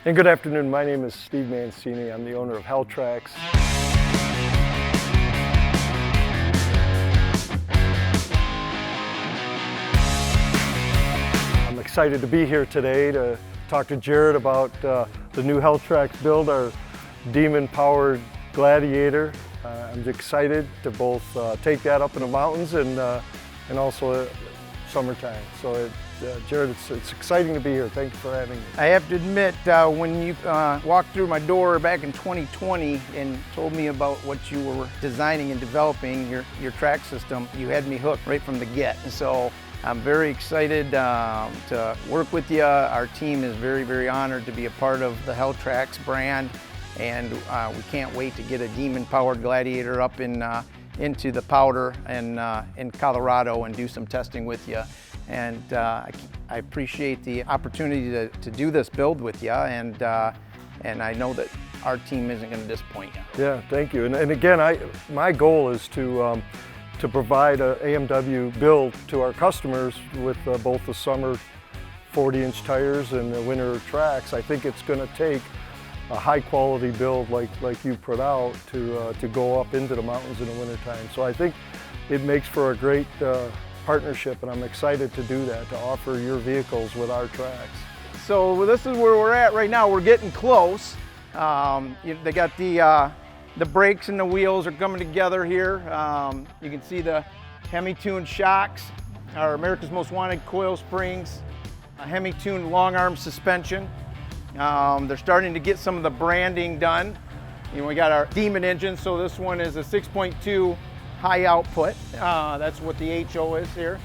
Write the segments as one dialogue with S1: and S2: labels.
S1: And good afternoon, my name is Steve Mancini. I'm the owner of Helltraxx. I'm excited to be here today to talk to Jared about the new Helltraxx build, our demon-powered Gladiator. I'm excited to both take that up in the mountains and also summertime. So Jared, it's exciting to be here. Thank you for having me.
S2: I have to admit, when you walked through my door back in 2020 and told me about what you were designing and developing, your track system, you had me hooked right from the get. So I'm very excited to work with you. Our team is very, very honored to be a part of the Helltraxx brand, and we can't wait to get a demon-powered Gladiator up into the powder and in Colorado and do some testing with you. And I appreciate the opportunity to do this build with you, and I know that our team isn't going to disappoint you.
S1: Yeah, thank you. And again, my goal is to provide an AMW build to our customers with both the summer 40-inch tires and the winter tracks. I think it's going to take a high-quality build like you put out to go up into the mountains in the wintertime. So I think it makes for a great partnership, and I'm excited to do that, to offer your vehicles with our tracks.
S2: So this is where we're at right now. We're getting close. They got the brakes and the wheels are coming together here. You can see the Hemi-tuned shocks, our America's Most Wanted coil springs, a Hemi-tuned long arm suspension. They're starting to get some of the branding done. We got our Demon engine, so this one is a 6.2 high output. That's what the HO is here.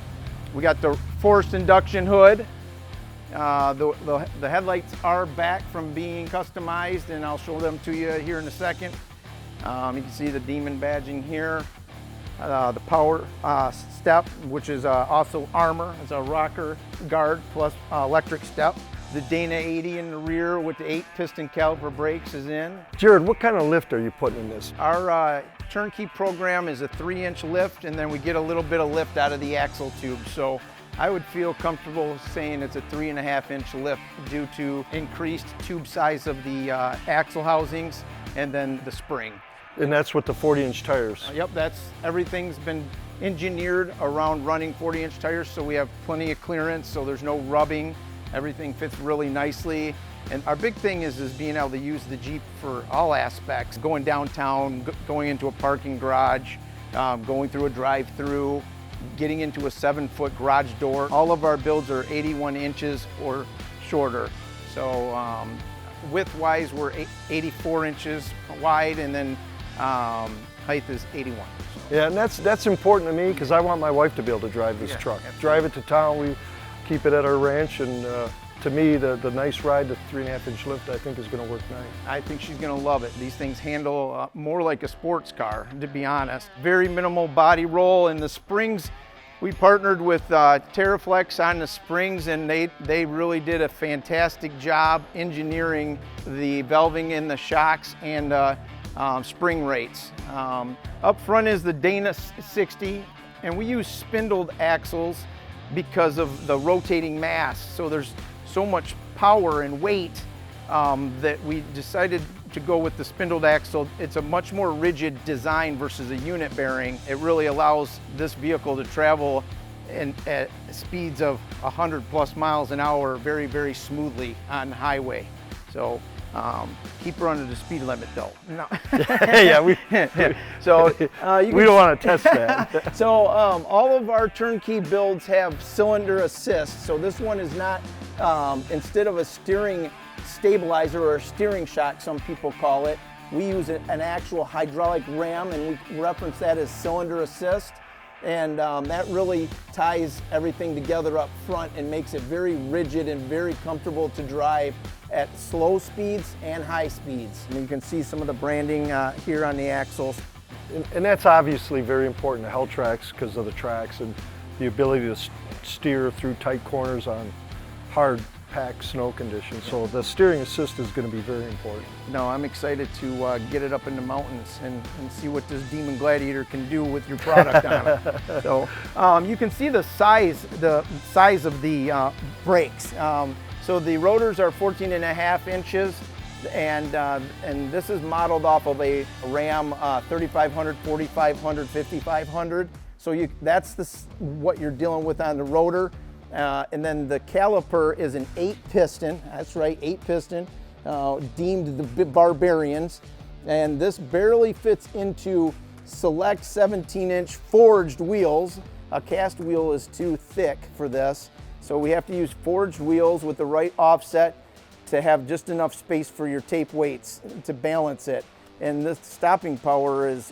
S2: We got the forced induction hood. The headlights are back from being customized, and I'll show them to you here in a second. You can see the Demon badging here. The power step, which is also armor. It's a rocker guard plus electric step. The Dana 80 in the rear with the 8-piston caliper brakes is in.
S1: Jared, what kind of lift are you putting in this?
S2: Our turnkey program is a 3-inch lift, and then we get a little bit of lift out of the axle tube. So I would feel comfortable saying it's a 3.5-inch lift due to increased tube size of the axle housings and then the spring.
S1: And that's with the 40-inch tires?
S2: Yep, everything's been engineered around running 40-inch tires, so we have plenty of clearance, so there's no rubbing. Everything fits really nicely. And our big thing is being able to use the Jeep for all aspects. Going downtown, going into a parking garage, going through a drive-through, getting into a 7-foot garage door. All of our builds are 81 inches or shorter. So width-wise, we're 84 inches wide, and then height is 81.
S1: Yeah, and that's important to me because I want my wife to be able to drive this truck.
S2: Absolutely.
S1: Drive it to town, we keep it at our ranch, and to me, the nice ride, the 3.5-inch lift, I think is going to work nice. I
S2: think she's going to love it. These things handle more like a sports car, to be honest. Very minimal body roll, and the springs, we partnered with TerraFlex on the springs, and they really did a fantastic job engineering the valving in the shocks and spring rates. Up front is the Dana 60, and we use spindled axles because of the rotating mass. So there's so much power and weight that we decided to go with the spindled axle. It's a much more rigid design versus a unit bearing. It really allows this vehicle to travel at speeds of 100+ miles an hour very, very smoothly on the highway. So keep her under the speed limit though. No.
S1: Yeah, we don't want to test that.
S2: So all of our turnkey builds have cylinder assist. So this one is not, instead of a steering stabilizer or a steering shock, some people call it, we use an actual hydraulic ram, and we reference that as cylinder assist. And that really ties everything together up front and makes it very rigid and very comfortable to drive at slow speeds and high speeds. And you can see some of the branding here on the axles.
S1: And that's obviously very important to Helltraxx because of the tracks and the ability to steer through tight corners on hard packed snow conditions. So the steering assist is going to be very important.
S2: No, I'm excited to get it up in the mountains and see what this Demon Gladiator can do with your product on it. So you can see the size of the brakes. So the rotors are 14.5 inches, and this is modeled off of a Ram 3500, 4500, 5500. So that's what you're dealing with on the rotor. And then the caliper is an 8-piston, that's right, 8-piston, deemed the Barbarians. And this barely fits into select 17-inch forged wheels. A cast wheel is too thick for this. So we have to use forged wheels with the right offset to have just enough space for your tape weights to balance it. And the stopping power is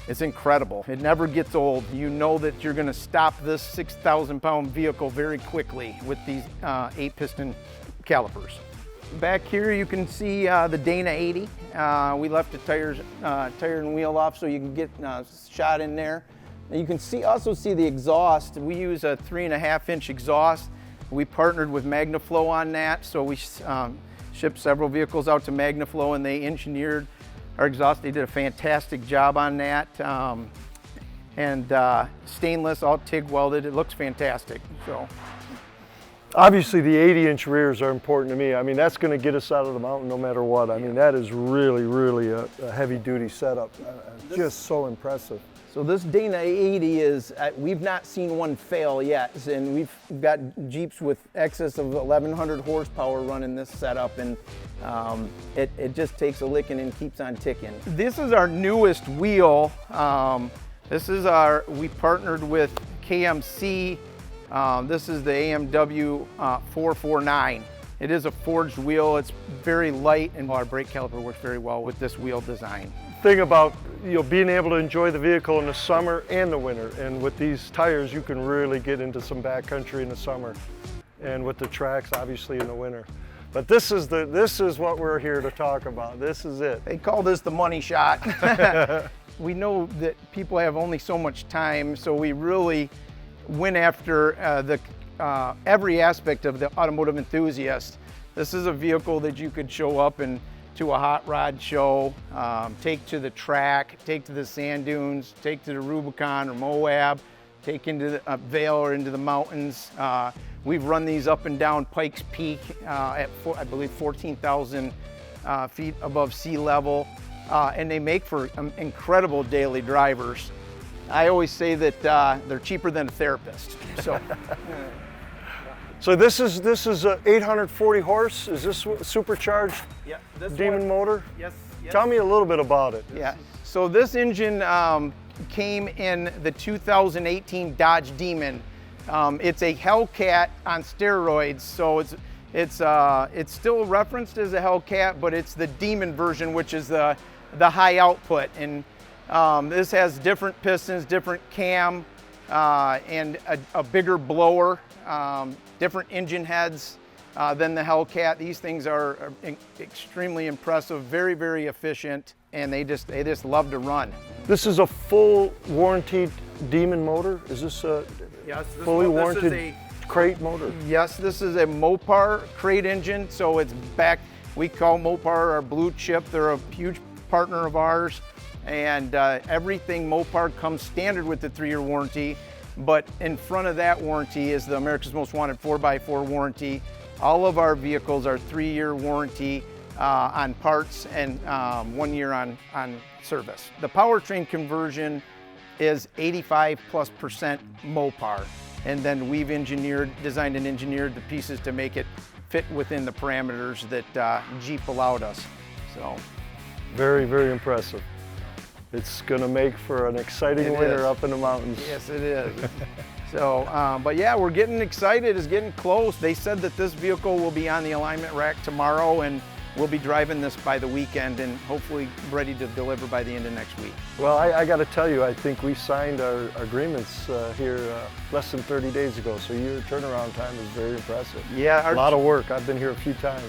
S2: it's incredible. It never gets old. You know that you're gonna stop this 6,000-pound vehicle very quickly with these 8-piston calipers. Back here you can see the Dana 80. We left the tire and wheel off so you can get shot in there. You can also see the exhaust. We use a 3.5-inch exhaust. We partnered with MagnaFlow on that, so we shipped several vehicles out to MagnaFlow and they engineered our exhaust. They did a fantastic job on that. Stainless, all TIG welded. It looks fantastic. So.
S1: Obviously the 80-inch rears are important to me. I mean, that's going to get us out of the mountain no matter what. I mean, that is really, really a heavy-duty setup. Just so impressive.
S2: So this Dana 80 is, we've not seen one fail yet, and we've got Jeeps with excess of 1,100 horsepower running this setup, and it just takes a licking and keeps on ticking. This is our newest wheel. We partnered with KMC. This is the AMW 449. It is a forged wheel. It's very light, and our brake caliper works very well with this wheel design.
S1: Thing about being able to enjoy the vehicle in the summer and the winter, and with these tires you can really get into some backcountry in the summer, and with the tracks obviously in the winter. But this is what we're here to talk about. This is it.
S2: They call this the money shot. We know that people have only so much time, so we really went after every aspect of the automotive enthusiast. This is a vehicle that you could show up to a hot rod show, take to the track, take to the sand dunes, take to the Rubicon or Moab, take into the Vail or into the mountains. We've run these up and down Pikes Peak at, I believe, 14,000 feet above sea level, and they make for incredible daily drivers. I always say that they're cheaper than a therapist. So.
S1: So this is a 840 horse. Is this supercharged Demon motor?
S2: Yes.
S1: Tell me a little bit about it.
S2: Yeah. So this engine came in the 2018 Dodge Demon. It's a Hellcat on steroids. So it's still referenced as a Hellcat, but it's the Demon version, which is the high output. And this has different pistons, different cam, and a bigger blower. Different engine heads than the Hellcat. These things are extremely impressive, very, very efficient, and they just love to run.
S1: This is a full warranted Demon motor? Is this a fully warranted crate motor?
S2: Yes, this is a Mopar crate engine, so it's back. We call Mopar our blue chip. They're a huge partner of ours, and everything Mopar comes standard with the 3-year warranty. But in front of that warranty is the America's Most Wanted 4x4 warranty. All of our vehicles are 3-year warranty on parts and 1 year on service. The powertrain conversion is 85+% Mopar. And then we've designed and engineered the pieces to make it fit within the parameters that Jeep allowed us. So,
S1: very, very impressive. It's going to make for an exciting winter up in the mountains.
S2: Yes, it is. So, but yeah, we're getting excited. It's getting close. They said that this vehicle will be on the alignment rack tomorrow, and we'll be driving this by the weekend and hopefully ready to deliver by the end of next week.
S1: Well, I got to tell you, I think we signed our agreements here less than 30 days ago, so your turnaround time is very impressive.
S2: Yeah.
S1: A lot of work. I've been here a few times.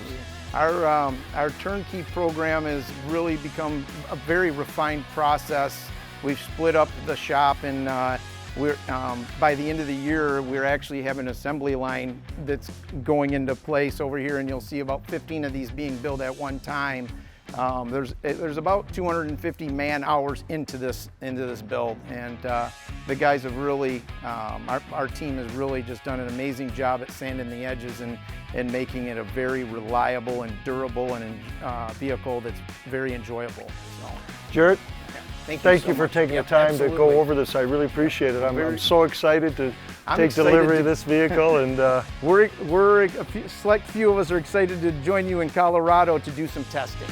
S2: Our turnkey program has really become a very refined process. We've split up the shop, and by the end of the year, we're actually having an assembly line that's going into place over here, and you'll see about 15 of these being built at one time. There's about 250 man hours into this build, and the guys have really, our team has really just done an amazing job at sanding the edges and making it a very reliable and durable and vehicle that's very enjoyable. So,
S1: Jared, thank you
S2: so
S1: for
S2: much.
S1: taking
S2: Yep,
S1: the time
S2: absolutely.
S1: to go over this. I really appreciate it. I'm so excited to take
S2: excited
S1: delivery of this vehicle, and
S2: we're a select few of us are excited to join you in Colorado to do some testing.